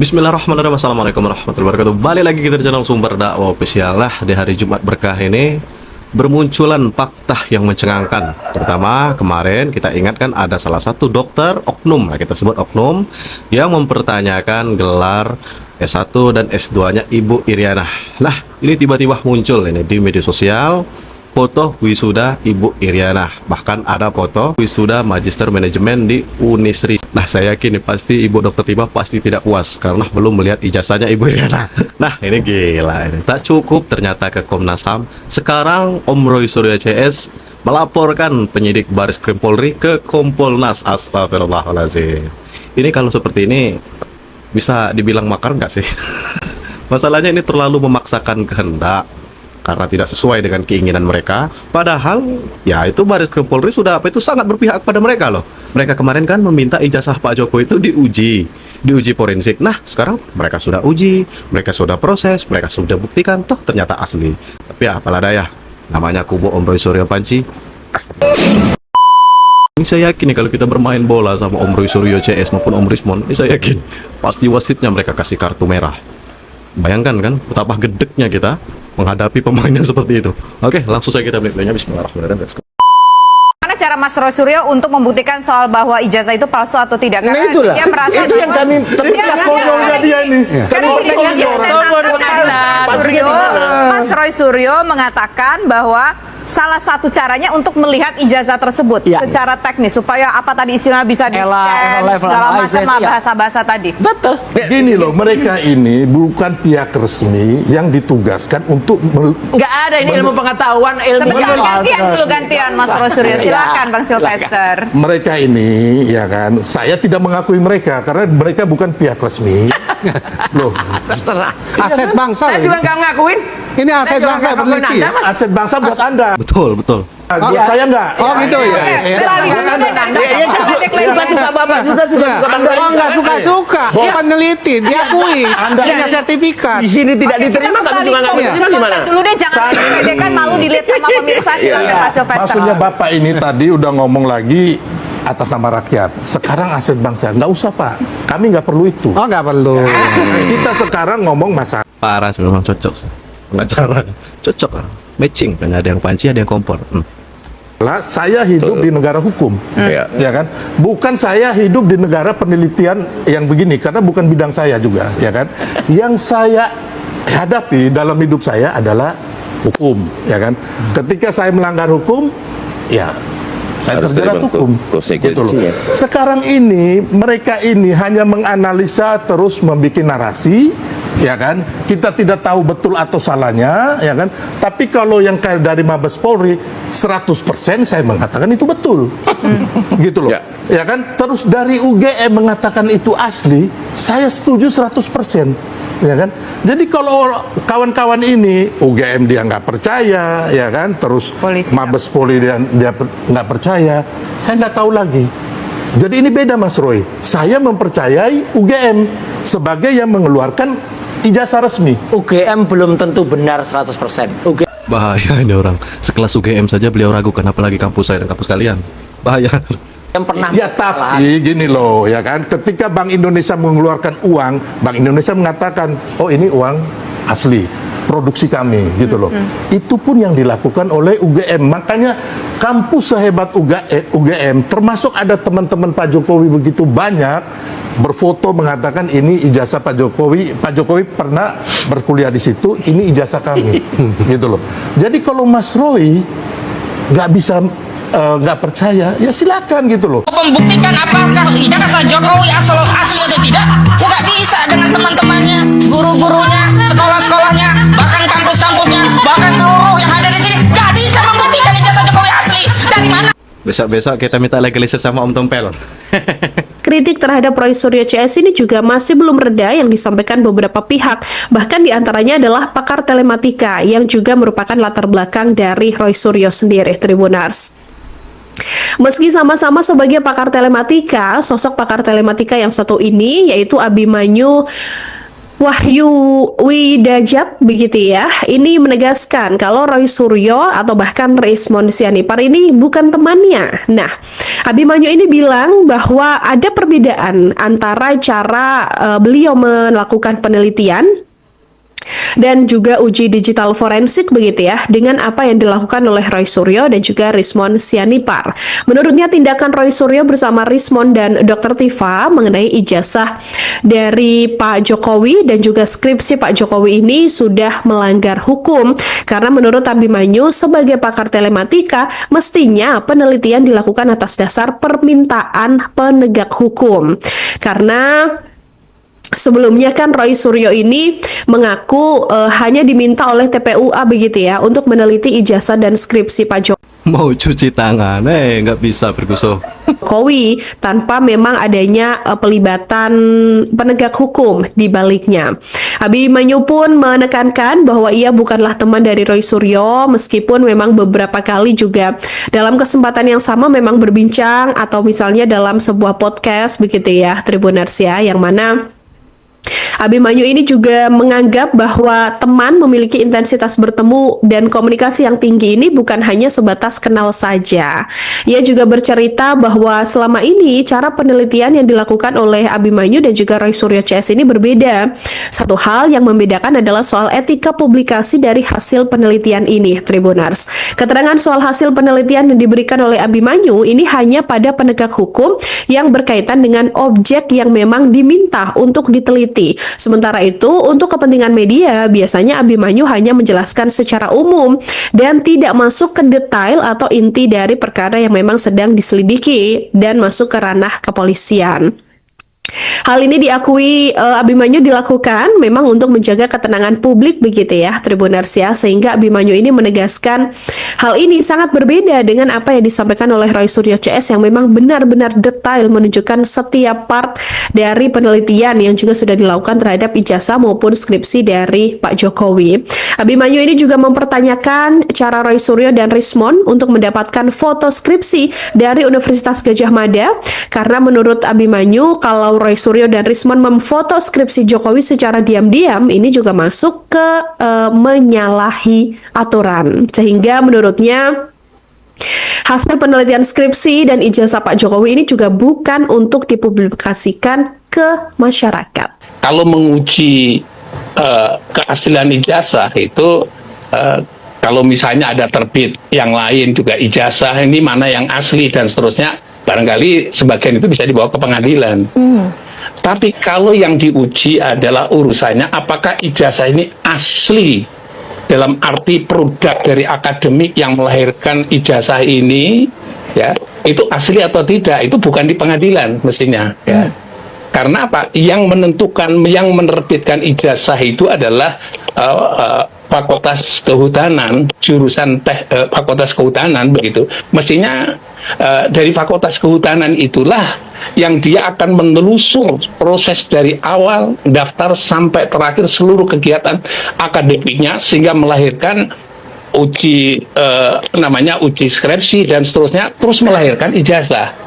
Bismillahirrahmanirrahim. Assalamualaikum warahmatullahi wabarakatuh. Balik lagi kita di channel Sumber Dakwah Official. Lah, di hari Jumat berkah ini bermunculan fakta yang mencengangkan. Terutama kemarin kita ingatkan ada salah satu dokter oknum, nah kita sebut oknum, yang mempertanyakan gelar S1 dan S2-nya Ibu Iriana. Nah, ini tiba-tiba muncul ini di media sosial foto wisuda Ibu Iriana, bahkan ada foto wisuda Magister Manajemen di Unisri. Nah, saya yakin nih pasti Ibu Dokter Tiba pasti tidak puas karena belum melihat ijazahnya Ibu Iriana. Nah, ini gila ini. Tak cukup ternyata ke Komnas HAM. Sekarang Om Roy Suryo CS melaporkan penyidik Baris Krim Polri ke Kompolnas. Astagfirullahaladzim. Ini kalau seperti ini bisa dibilang makar nggak sih? Masalahnya ini terlalu memaksakan kehendak karena tidak sesuai dengan keinginan mereka. Padahal ya itu Baris Krim Polri sudah sangat berpihak pada mereka loh. Mereka kemarin kan meminta ijazah Pak Jokowi itu diuji forensik. Nah, sekarang mereka sudah uji, mereka sudah proses, mereka sudah buktikan toh ternyata asli. Tapi ya apalah daya, namanya kubu Om Roy Suryo Panci. Ini saya yakin nih kalau kita bermain bola sama Om Roy Suryo CS maupun Om Rismon, ini saya yakin pasti wasitnya mereka kasih kartu merah. Bayangkan kan betapa gedeknya kita menghadapi pemain yang seperti itu. Oke, langsung saja kita melihatnya. Bismillahirrahmanirrahim. Let's go. Mana cara Mas Roy Suryo untuk membuktikan soal bahwa ijazah itu palsu atau tidak? Karena itulah. dia merasa Itu yang kami konyolnya dia ini. Karena Mas Roy Suryo mengatakan bahwa salah satu caranya untuk melihat ijazah tersebut secara teknis supaya apa tadi istilahnya bisa di-scan segala macam bahasa-bahasa tadi. Betul. Gini loh, mereka ini bukan pihak resmi yang ditugaskan untuk Nggak ada ini ilmu pengetahuan, ilmu Sebentar gantian Mas Roy Suryo. Silakan Bang Sylvester. mereka ini, ya kan, saya tidak mengakui mereka karena mereka bukan pihak resmi. Loh, terserah. Aset bangsa. Saya juga nggak ngakuin. Ini aset bangsa peneliti. aset bangsa buat Anda. Betul, betul. Buat saya enggak. Oh gitu ya. Oh enggak suka-suka. Dia peneliti, dia akui. Anda punya sertifikat. Di sini tidak diterima, kami juga nggak diterima gimana? Dulu deh, jangan kan malu dilihat sama pemirsa. Silakan Mas Sylvester. Maksudnya Bapak ini tadi udah ngomong lagi atas nama rakyat. Sekarang aset bangsa. Nggak usah, Pak. Kami nggak perlu itu. Oh enggak perlu. Kita sekarang ngomong masalah. Parah sih, memang cocok sih. Pengacara cocok kan, matching kan, ada yang panci ada yang kompor. Saya hidup di negara hukum, ya kan? Bukan saya hidup di negara penelitian yang begini karena bukan bidang saya juga, ya kan? Yang saya hadapi dalam hidup saya adalah hukum, ya kan? Ketika saya melanggar hukum, ya saya terjerat hukum. Gitu loh. Sekarang ini mereka ini hanya menganalisa terus membuat narasi, ya kan? Kita tidak tahu betul atau salahnya, ya kan? Tapi kalau yang kayak dari Mabes Polri 100% saya mengatakan itu betul. Gitu loh. Ya kan? Terus dari UGM mengatakan itu asli, saya setuju 100%. Ya kan? Jadi kalau kawan-kawan ini UGM dia nggak percaya, ya kan? Terus Polisi Mabes Polri dia nggak percaya, saya nggak tahu lagi. Jadi ini beda Mas Roy. Saya mempercayai UGM sebagai yang mengeluarkan ijazah resmi. UGM belum tentu benar 100%. Bahaya ini orang. Sekelas UGM saja beliau ragukan, apalagi kampus saya dan kampus kalian. Bahaya. Yang pernah Ya tapi gini loh, ya kan, ketika Bank Indonesia mengeluarkan uang, Bank Indonesia mengatakan, oh ini uang asli, produksi kami, gitu loh. Itu pun yang dilakukan oleh UGM. Makanya kampus sehebat UGM, termasuk ada teman-teman Pak Jokowi begitu banyak, berfoto mengatakan ini ijazah Pak Jokowi. Pak Jokowi pernah berkuliah di situ, ini ijazah kami, gitu loh. Jadi kalau Mas Roy nggak bisa nggak percaya, ya silakan gitu loh. Membuktikan apakah ijazah Jokowi asli atau tidak, tidak bisa dengan teman-temannya, guru-gurunya, sekolah-sekolahnya, bahkan kampus-kampusnya, bahkan seluruh yang ada di sini nggak bisa membuktikan ijazah Jokowi asli. Dari mana? Besok-besok kita minta legalisir sama Om Tompel. Kritik terhadap Roy Suryo CS ini juga masih belum reda yang disampaikan beberapa pihak. Bahkan diantaranya adalah pakar telematika yang juga merupakan latar belakang dari Roy Suryo sendiri, Tribunars. Meski sama-sama sebagai pakar telematika, sosok pakar telematika yang satu ini yaitu Abimanyu Wahyu Widajat begitu ya, ini menegaskan kalau Roy Suryo atau bahkan Rismon Sianipar ini bukan temannya. Nah, Abimanyu ini bilang bahwa ada perbedaan antara cara beliau melakukan penelitian dan juga uji digital forensik begitu ya, dengan apa yang dilakukan oleh Roy Suryo dan juga Rismon Sianipar. Menurutnya tindakan Roy Suryo bersama Rismon dan Dr. Tifa mengenai ijazah dari Pak Jokowi dan juga skripsi Pak Jokowi ini sudah melanggar hukum, karena menurut Abimanyu sebagai pakar telematika mestinya penelitian dilakukan atas dasar permintaan penegak hukum. Karena sebelumnya kan Roy Suryo ini mengaku hanya diminta oleh TPUA begitu ya untuk meneliti ijazah dan skripsi Pak Mau cuci tangan, nggak bisa bergusuh. Jokowi tanpa memang adanya pelibatan penegak hukum di baliknya. Abimanyu pun menekankan bahwa ia bukanlah teman dari Roy Suryo, meskipun memang beberapa kali juga dalam kesempatan yang sama memang berbincang atau misalnya dalam sebuah podcast begitu ya, Tribuners ya, yang mana Abimanyu ini juga menganggap bahwa teman memiliki intensitas bertemu dan komunikasi yang tinggi ini bukan hanya sebatas kenal saja. Ia juga bercerita bahwa selama ini cara penelitian yang dilakukan oleh Abimanyu dan juga Roy Suryo CS ini berbeda. Satu hal yang membedakan adalah soal etika publikasi dari hasil penelitian ini, Tribuners. Keterangan soal hasil penelitian yang diberikan oleh Abimanyu ini hanya pada penegak hukum yang berkaitan dengan objek yang memang diminta untuk diteliti. Sementara itu, untuk kepentingan media, biasanya Abimanyu hanya menjelaskan secara umum dan tidak masuk ke detail atau inti dari perkara yang memang sedang diselidiki dan masuk ke ranah kepolisian. Hal ini diakui Abimanyu dilakukan memang untuk menjaga ketenangan publik begitu ya, Tribuners ya, sehingga Abimanyu ini menegaskan hal ini sangat berbeda dengan apa yang disampaikan oleh Roy Suryo CS yang memang benar-benar detail menunjukkan setiap part dari penelitian yang juga sudah dilakukan terhadap ijazah maupun skripsi dari Pak Jokowi. Abimanyu ini juga mempertanyakan cara Roy Suryo dan Rismon untuk mendapatkan foto skripsi dari Universitas Gadjah Mada, karena menurut Abimanyu kalau Roy Suryo dan Rismon memfoto skripsi Jokowi secara diam-diam ini juga masuk ke menyalahi aturan, sehingga menurutnya hasil penelitian skripsi dan ijazah Pak Jokowi ini juga bukan untuk dipublikasikan ke masyarakat. Kalau menguji keaslian ijazah itu kalau misalnya ada terbit yang lain juga ijazah ini mana yang asli dan seterusnya, barangkali sebagian itu bisa dibawa ke pengadilan. Tapi kalau yang diuji adalah urusannya apakah ijazah ini asli dalam arti produk dari akademik yang melahirkan ijazah ini, ya itu asli atau tidak, itu bukan di pengadilan mestinya, ya. Karena apa? Yang menentukan, yang menerbitkan ijazah itu adalah Fakultas Kehutanan, jurusan Fakultas Kehutanan begitu. Mestinya dari Fakultas Kehutanan itulah yang dia akan menelusur proses dari awal daftar sampai terakhir seluruh kegiatan akademiknya sehingga melahirkan uji uji skripsi dan seterusnya, terus melahirkan ijazah.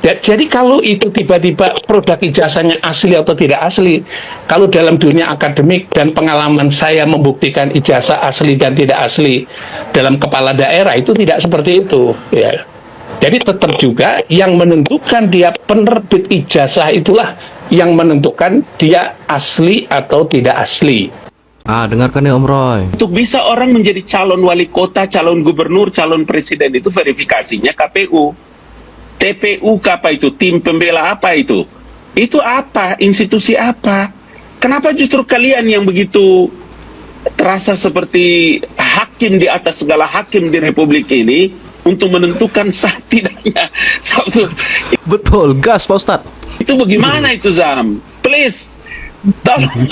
Ya, jadi kalau itu tiba-tiba produk ijazahnya asli atau tidak asli, kalau dalam dunia akademik dan pengalaman saya membuktikan ijazah asli dan tidak asli dalam kepala daerah itu tidak seperti itu, ya. Jadi tetap juga yang menentukan dia penerbit ijazah itulah yang menentukan dia asli atau tidak asli. Dengarkan ya Om Roy. Untuk bisa orang menjadi calon wali kota, calon gubernur, calon presiden itu verifikasinya KPU. TPU apa itu? Tim pembela apa itu? Itu apa? Institusi apa? Kenapa justru kalian yang begitu terasa seperti hakim di atas segala hakim di Republik ini untuk menentukan sah tidaknya satu? Betul, gas Pak Ustadz. Itu bagaimana itu Zam? Please, tolong.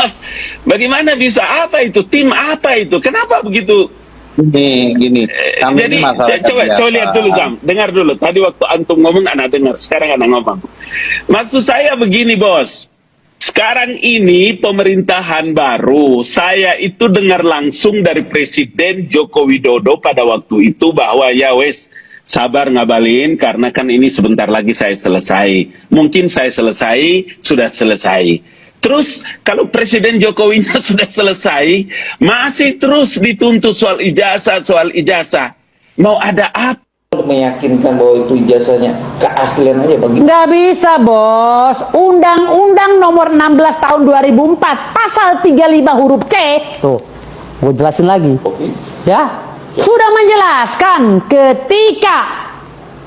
Bagaimana bisa apa itu? Tim apa itu? Kenapa begitu? Gini. Jadi coba lihat dulu Zam, dengar dulu. Tadi waktu antum ngomong anak dengar, sekarang anak ngomong. Maksud saya begini bos, sekarang ini pemerintahan baru, saya itu dengar langsung dari Presiden Joko Widodo pada waktu itu bahwa ya wes sabar ngabalin karena kan ini sebentar lagi saya selesai. Mungkin saya selesai, sudah selesai. Terus kalau Presiden Jokowi sudah selesai, masih terus dituntut soal ijazah. Mau ada apa? Meyakinkan bahwa itu ijazahnya keaslian aja bagi. Nggak bisa, Bos. Undang-Undang nomor 16 tahun 2004 pasal 35 huruf C. Tuh, gue jelasin lagi. Ya, sudah menjelaskan ketika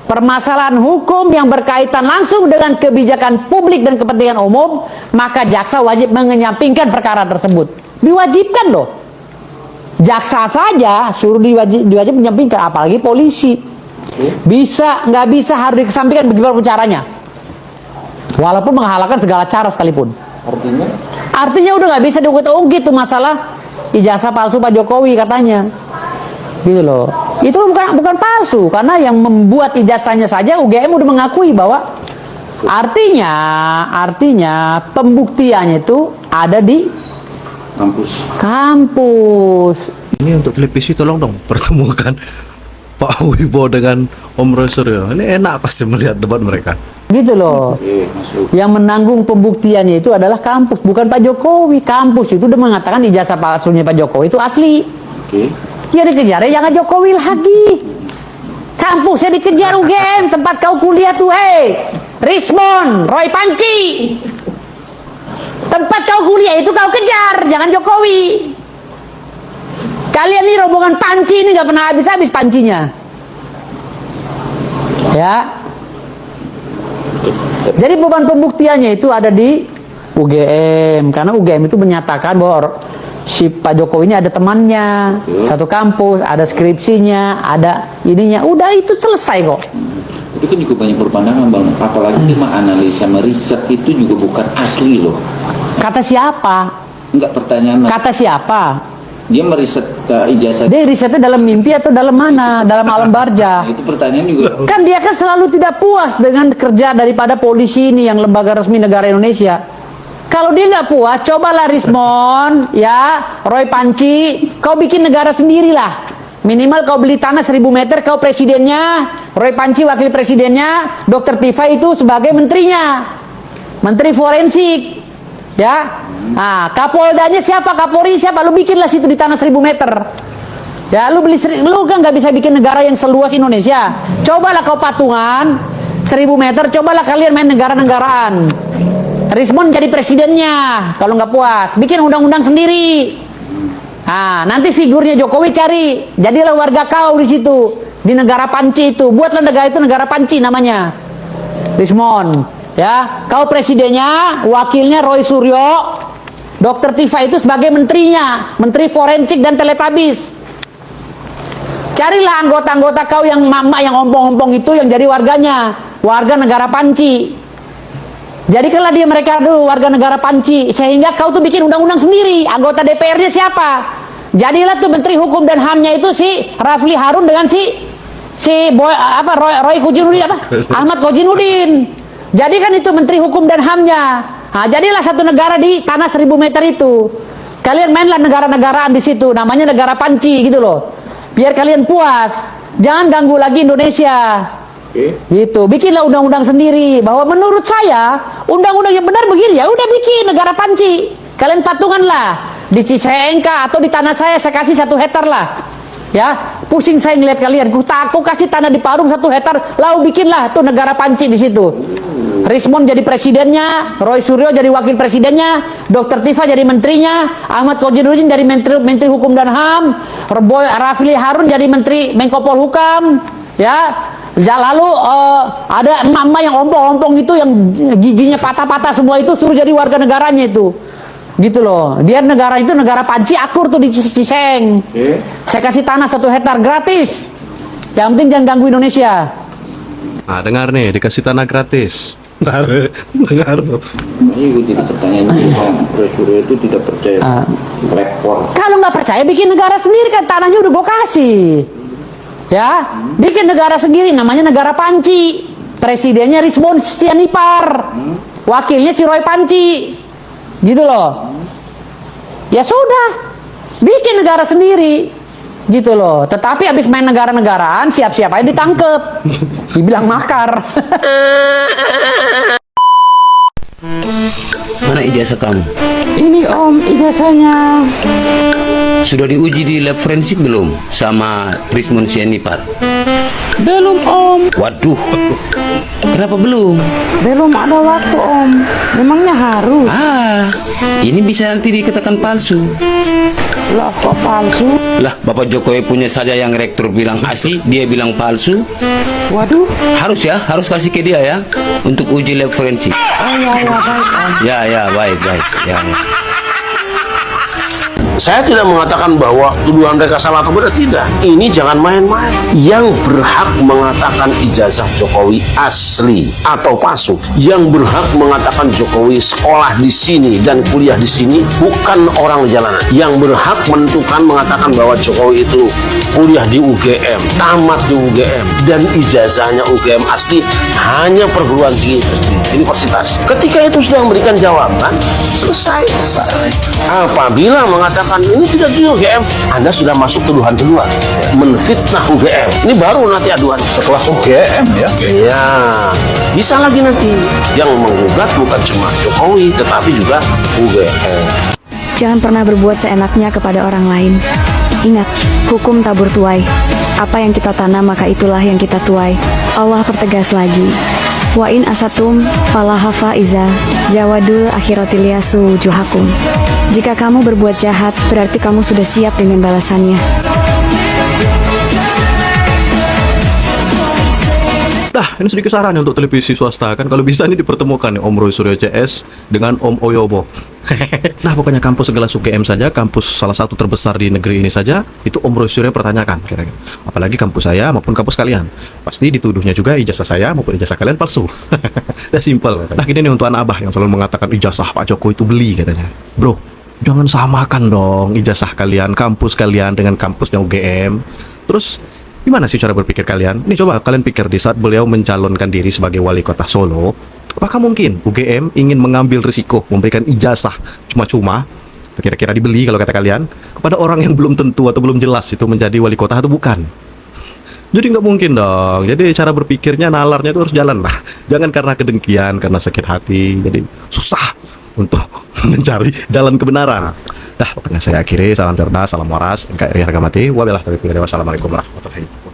permasalahan hukum yang berkaitan langsung dengan kebijakan publik dan kepentingan umum, maka jaksa wajib mengenyampingkan perkara tersebut. Diwajibkan loh. Jaksa saja suruh diwajib menyampingkan, apalagi polisi. Nggak bisa, harus dikesampingkan bagaimana caranya. Walaupun menghalalkan segala cara sekalipun. Artinya udah nggak bisa diungkit-ungkit tuh masalah ijazah palsu Pak Jokowi katanya. Gitu loh. Itu bukan palsu, karena yang membuat ijazahnya saja UGM udah mengakui bahwa artinya pembuktiannya itu ada di kampus. Ini untuk televisi tolong dong pertemukan Pak Wibowo dengan Om Roy Suryo. Ini enak pasti melihat debat mereka. Gitu loh. Yang menanggung pembuktiannya itu adalah kampus, bukan Pak Jokowi. Kampus itu udah mengatakan ijazah palsunya Pak Jokowi itu asli. Ya dikejar, jangan Jokowi lagi. Kampusnya dikejar UGM, tempat kau kuliah tuh, Rismon, Roy Panci. Tempat kau kuliah itu kau kejar, jangan Jokowi. Kalian nih rombongan panci ini nggak pernah habis-habis pancinya. Ya. Jadi beban pembuktiannya itu ada di UGM, karena UGM itu menyatakan bahwa si Pak Jokowi ini ada temannya, satu kampus, ada skripsinya, ada ininya. Udah itu selesai kok. Itu kan juga banyak berpandangan, Bang. Apalagi menganalisa, meriset itu juga bukan asli loh. Kata siapa? Enggak, pertanyaan. Kata siapa? Dia meriset ijazah. Dia risetnya dalam mimpi atau dalam mana? Dalam alam barja. Nah, itu pertanyaan juga. Kan dia kan selalu tidak puas dengan kerja daripada polisi ini yang lembaga resmi negara Indonesia. Kalau dia nggak puas, cobalah Rismon, ya, Roy Panci, kau bikin negara sendirilah. Minimal kau beli tanah 1000 meter, kau presidennya, Roy Panci wakil presidennya, Dr. Tifa itu sebagai menterinya, menteri forensik, ya. Nah, Kapoldanya siapa? Kapolri siapa? Lu bikinlah situ di tanah 1000 meter. Ya, lu kan nggak bisa bikin negara yang seluas Indonesia. Cobalah kau patungan 1000 meter, cobalah kalian main negara-negaraan. Rismon jadi presidennya, kalau nggak puas, bikin undang-undang sendiri. Nah, nanti figurnya Jokowi cari, jadilah warga kau di situ, di negara Panci itu, buatlah negara itu negara Panci namanya, Rismon. Ya, kau presidennya, wakilnya Roy Suryo, Dr. Tifa itu sebagai menterinya, menteri forensik dan teletabis. Carilah anggota-anggota kau yang mama yang ompong-ompong itu yang jadi warganya, warga negara Panci. Jadikanlah dia mereka tuh warga negara Panci, sehingga kau tuh bikin undang-undang sendiri. Anggota DPR-nya siapa? Jadilah tuh Menteri Hukum dan HAM-nya itu si Rafli Harun dengan Roy Kojinuddin Ahmad Kojinuddin. Jadikan itu Menteri Hukum dan HAM-nya. Nah, jadilah satu negara di tanah 1000 meter itu. Kalian mainlah negara-negaraan di situ, namanya negara Panci gitu loh. Biar kalian puas. Jangan ganggu lagi Indonesia. Gitu, bikinlah undang-undang sendiri. Bahwa menurut saya undang-undang yang benar begini, ya udah bikin negara Panci. Kalian patunganlah di Cicengka atau di tanah saya kasih 1 hektar lah. Ya, pusing saya ngeliat kalian. Aku kasih tanah di Parung 1 hektar, lalu bikinlah tuh negara Panci di situ. Rismon jadi presidennya, Roy Suryo jadi wakil presidennya, Dr. Tifa jadi menterinya, Ahmad Kojinuddin jadi menteri Hukum dan HAM, Rafli Harun jadi menteri Menko Polhukam, ya. Lalu ada emak-emak yang ompong-ompong itu yang giginya patah-patah semua itu suruh jadi warga negaranya itu. Gitu loh. Biar negara itu negara Panci akur tuh di Ciseng. Saya kasih tanah 1 hektar gratis. Yang penting jangan ganggu Indonesia. Nah, dengar nih, dikasih tanah gratis. Dengar tuh. Ini jadi pertanyaan Roy Suryo itu tidak percaya rekor. Kalau nggak percaya bikin negara sendiri, kan tanahnya udah gue kasih. Ya, bikin negara sendiri namanya negara Panci. Presidennya Rismon Stianipar. Wakilnya si Roy Panci. Gitu loh. Ya sudah. Bikin negara sendiri. Gitu loh. Tetapi habis main negara-negaraan, siap-siap aja ditangkep. Dibilang makar. Mana ijazah kamu? Ini Om ijazahnya. Sudah diuji di lab forensik belum sama Prismun Sianipar? Belum Om. Waduh, kenapa belum? Belum ada waktu Om. Memangnya harus? Ini bisa nanti dikatakan palsu. Lah kok palsu? Lah, Bapak Jokowi punya saja yang rektor bilang asli, dia bilang palsu. Waduh. Harus ya, harus kasih ke dia ya untuk uji lab forensik. Oh ya baik Om. Ya baik ya. Saya tidak mengatakan bahwa tuduhan mereka salah atau benar, tidak. Ini jangan main-main. Yang berhak mengatakan ijazah Jokowi asli atau palsu, yang berhak mengatakan Jokowi sekolah di sini dan kuliah di sini bukan orang di jalanan. Yang berhak menentukan mengatakan bahwa Jokowi itu kuliah di UGM, tamat di UGM, dan ijazahnya UGM asli hanya perguruan tinggi universitas. Ketika itu sudah memberikan jawaban, selesai. Apabila mengatakan ini tidak jujur UGM, Anda sudah masuk tuduhan kedua, menfitnah UGM. Ini baru nanti aduan setelah UGM ya. Iya, bisa lagi nanti yang menggugat bukan cuma Jokowi, tetapi juga UGM. Jangan pernah berbuat seenaknya kepada orang lain. Ingat, hukum tabur tuai. Apa yang kita tanam maka itulah yang kita tuai. Allah pertegas lagi. Wa in asatum falahafa iza jawadul akhirotiliasu juhakum. Jika kamu berbuat jahat, berarti kamu sudah siap dengan balasannya. Nah, ini sedikit saran untuk televisi swasta kan, kalau bisa ini dipertemukan nih Om Roy Suryo CS dengan Om Oyobo. Nah, pokoknya kampus sekelas UGM saja, kampus salah satu terbesar di negeri ini saja, itu Om Roy Suryo pertanyakan kira-kira. Apalagi kampus saya maupun kampus kalian. Pasti dituduhnya juga ijazah saya maupun ijazah kalian palsu. Udah simpel. Nah, gini nih untuk anak abah yang selalu mengatakan ijazah Pak Jokowi itu beli katanya. Bro, jangan samakan dong ijazah kalian, kampus kalian dengan kampusnya UGM. Terus gimana sih cara berpikir kalian? Ini coba kalian pikir di saat beliau mencalonkan diri sebagai wali kota Solo, apakah mungkin UGM ingin mengambil risiko memberikan ijazah cuma-cuma, kira-kira dibeli kalau kata kalian, kepada orang yang belum tentu atau belum jelas itu menjadi wali kota atau bukan? Jadi nggak mungkin dong. Jadi cara berpikirnya, nalarnya itu harus jalan lah. Jangan karena kedengkian, karena sakit hati, jadi susah untuk mencari jalan kebenaran. Dah, pokoknya saya akhiri. Salam cerdas, salam waras, NKRI harga mati. Wabillahi taufiq wal hidayah. Wassalamualaikum warahmatullahi wabarakatuh.